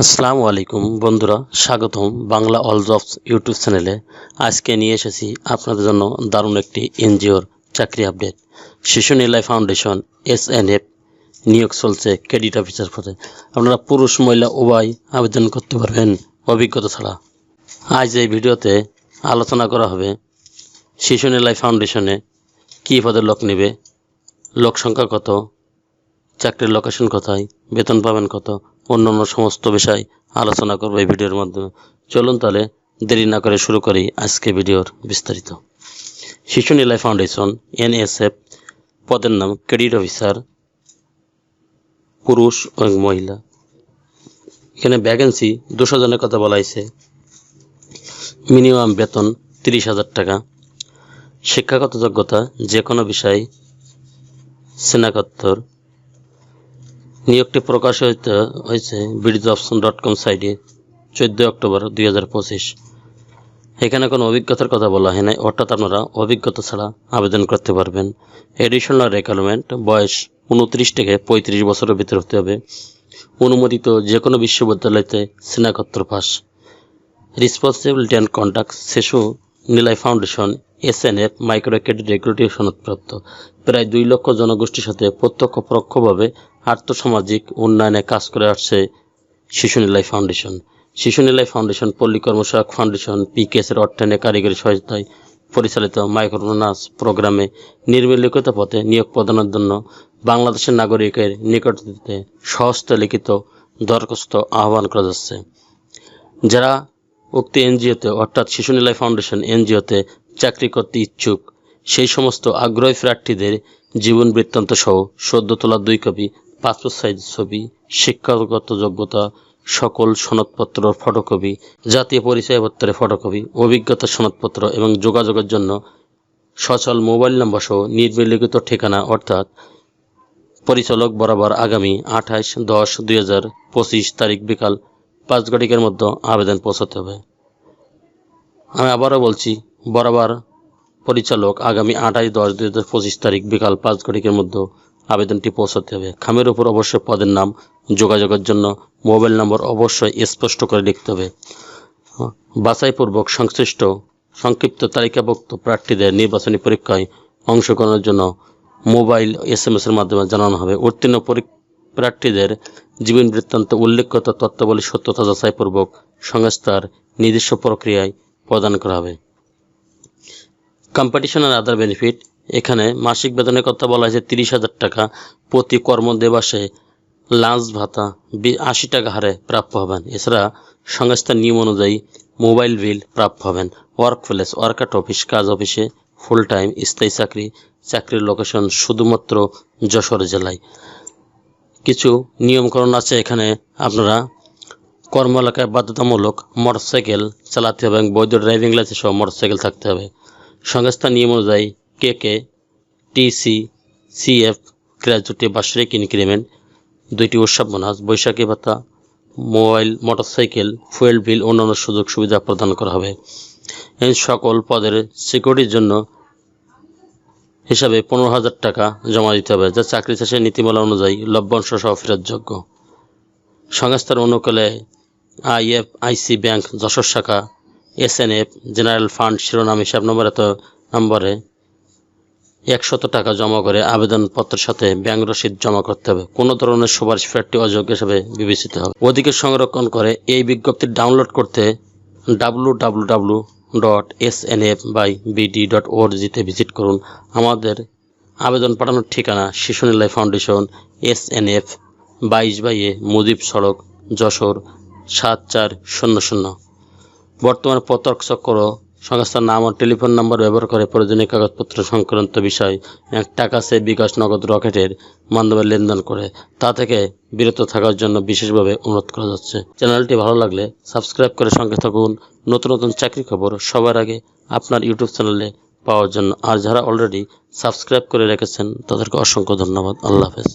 আসসালামু আলাইকুম বন্ধুরা, স্বাগতম বাংলা অল জবস ইউটিউব চ্যানেলে। আজকে নিয়ে এসেছি আপনাদের জন্য দারুণ একটি এনজিওর চাকরি আপডেট। শিশু নিলয় ফাউন্ডেশন SNF নিয়োগ চলছে ক্রেডিট অফিসার পদে। আপনারা পুরুষ মহিলা উভয় আবেদন করতে পারবেন অভিজ্ঞতা ছাড়া। আজ এই ভিডিওতে আলোচনা করা হবে শিশু নিলয় ফাউন্ডেশনে কী পদে লোক নেবে, লোক সংখ্যা কত, চাকরির লোকেশন কোথায়, বেতন পাবেন কত, অন্যান্য সমস্ত বিষয় আলোচনা করব এই ভিডিওর মাধ্যমে। চলুন তাহলে দেরি না করে শুরু করি আজকে ভিডিওর বিস্তারিত। শিশু নিলয় ফাউন্ডেশন NSF পদের নাম ক্রেডিট অফিসার, পুরুষ এবং মহিলা। এখানে ভ্যাকেন্সি 200 জনের কথা বলা হয়েছে। মিনিমাম বেতন 30,000 টাকা। শিক্ষাগত যোগ্যতা যে কোনো বিষয় স্নাতকোত্তর। নিয়োগটি প্রকাশ হয়েছে BDjobs.com সাইটে 14 অক্টোবর 2025। এখানে কোনো অভিজ্ঞতার কথা বলা হয় না, অর্থাৎ আপনারা অভিজ্ঞতা ছাড়া আবেদন করতে পারবেন। এডিশনাল রিকোয়ারমেন্ট বয়স 29 থেকে 35 বছরের ভিতরে হতে হবে। অনুমোদিত যে কোনো বিশ্ববিদ্যালয়তে স্নাতকোত্তর pass. Responsibility and conduct Shishu Niloy foundation SNF micro credit regulatory সনদপ্রাপ্ত। প্রায় 2 লক্ষ জনগোষ্ঠীর সাথে প্রত্যক্ষ পরোক্ষভাবে আর্থসামাজিক উন্নয়নে কাজ করে আসছে শিশু নিলয় ফাউন্ডেশন। শিশু নিলয় ফাউন্ডেশন পল্লী কর্মসহায়ক ফাউন্ডেশন PKS-এর অর্থায়নে কারিগরি সহায়তায় পরিচালিত মাইক্রোফিন্যান্স প্রোগ্রামে নির্মিলিখিত পথে নিয়োগ প্রদানের জন্য বাংলাদেশের নাগরিকের নিকটতে সহজে লিখিত দরখাস্ত আহ্বান করা যাচ্ছে। যারা উক্ত এনজিওতে অর্থাৎ শিশু নিলয় ফাউন্ডেশন এনজিওতে চাকরি করতে ইচ্ছুক সেই সমস্ত আগ্রহী প্রার্থীদের জীবন বৃত্তান্ত সহ সদ্য তোলা 2 কপি পাসপোর্ট সাইজ ছবি, শিক্ষাগত যোগ্যতা সকল সনদপত্র ফটোকপি, জাতীয় পরিচয়পত্রের ফটোকপি, অভিজ্ঞতা সনদপত্র এবং যোগাযোগের জন্য সচল মোবাইল নম্বর সহ নির্মিলিখিত ঠিকানা অর্থাৎ পরিচালক বরাবর আগামী 28/10/2025 তারিখ বিকাল 5 ঘটিকার মধ্যে আবেদন পৌঁছাতে হবে। আমি আবারও বলছি, বরাবর পরিচালক আগামী 28/10/2025 তারিখ বিকাল 5 ঘটিকার মধ্যে আবেদনটি পৌঁছাতে হবে। খামের উপর অবশ্যই পদের নাম, যোগাযোগের জন্য মোবাইল নম্বর অবশ্যই স্পষ্ট করে লিখতে হবে। বাছাইপূর্বক সংক্ষিপ্ত তালিকাভুক্ত প্রার্থীদের নির্বাচনী পরীক্ষায় অংশগ্রহণের জন্য মোবাইল SMS-এর মাধ্যমে জানানো হবে। উত্তীর্ণ প্রার্থীদের জীবন বৃত্তান্ত উল্লেখিত তথ্যাবলী সত্যতা যাচাইপূর্বক সংস্থার নিজস্ব প্রক্রিয়ায় প্রদান করা হবে। কম্পিটিশন আর আদার বেনিফিট, এখানে মাসিক বেতনের কথা বলা হয়েছে 30,000 টাকা। প্রতি কর্মদিবসে লাঞ্চ ভাতা 80 টাকা হারে প্রাপ্য হবেন। এছাড়া সংস্থার নিয়ম অনুযায়ী মোবাইল বিল প্রাপ্য হবেন। ওয়ার্ক প্লেস ওয়ার্ক অফিস, কাজ অফিসে ফুল টাইম স্থায়ী চাকরি। চাকরির লোকেশন শুধুমাত্র যশোর জেলায়। কিছু নিয়মকরণ আছে এখানে। আপনারা কর্ম এলাকায় বাধ্যতামূলক মোটরসাইকেল চালাতে হবে এবং বৈধ ড্রাইভিং লাইসেন্স সহ মোটরসাইকেল থাকতে হবে। সংস্থার নিয়ম অনুযায়ী KK, TC, CF গ্র্যাজুয়েটি বার্ষিক ইনক্রিমেন্ট, 2টি উৎসব বোনাস, বৈশাখী ভাতা, মোবাইল, মোটরসাইকেল, ফুয়েল বিল, অন্যান্য সুযোগ সুবিধা প্রদান করা হবে। এই সকল পদের সিকিউরিটির জন্য হিসাবে 15,000 টাকা জমা দিতে হবে, যা চাকরি শেষে নীতিমালা অনুযায়ী লভ্যাংশ সহ ফেরতযোগ্য। সংস্থার অনুকূলে IFIC ব্যাংক যশোর শাখা, SNF জেনারেল ফান্ড শিরোনাম হিসাব নম্বরে 100 টাকা জমা করে আবেদনপত্রের সাথে ব্যাংক রসিদ জমা করতে হবে। কোনো ধরনের সুপারিশ প্রার্থী অযোগ্য হিসেবে বিবেচিত হবে। অধিকার সংরক্ষণ করে এই বিজ্ঞপ্তি ডাউনলোড করতে www.snf/bd.org-তে ভিজিট করুন। আমাদের আবেদন পাঠানোর ঠিকানা শিশু Niloy foundation SNF 22/A Mujib সড়ক, যশোর 7400। বর্তমানে প্রত্যক্ষ চক্র সংস্থার নাম ও টেলিফোন নাম্বার ব্যবহার করে প্রয়োজনীয় কাগজপত্র সংক্রান্ত বিষয় টাকা সে বিকাশ নগদ রকেটের মাধ্যমে লেনদেন করে তা থেকে বিরত থাকার জন্য বিশেষভাবে অনুরোধ করা যাচ্ছে। চ্যানেলটি ভালো লাগলে সাবস্ক্রাইব করে সঙ্গে থাকুন নতুন নতুন চাকরি খবর সবার আগে আপনার ইউটিউব চ্যানেলে পাওয়ার জন্য। আর যারা অলরেডি সাবস্ক্রাইব করে রেখেছেন তাদেরকে অসংখ্য ধন্যবাদ। আল্লাহ হাফেজ।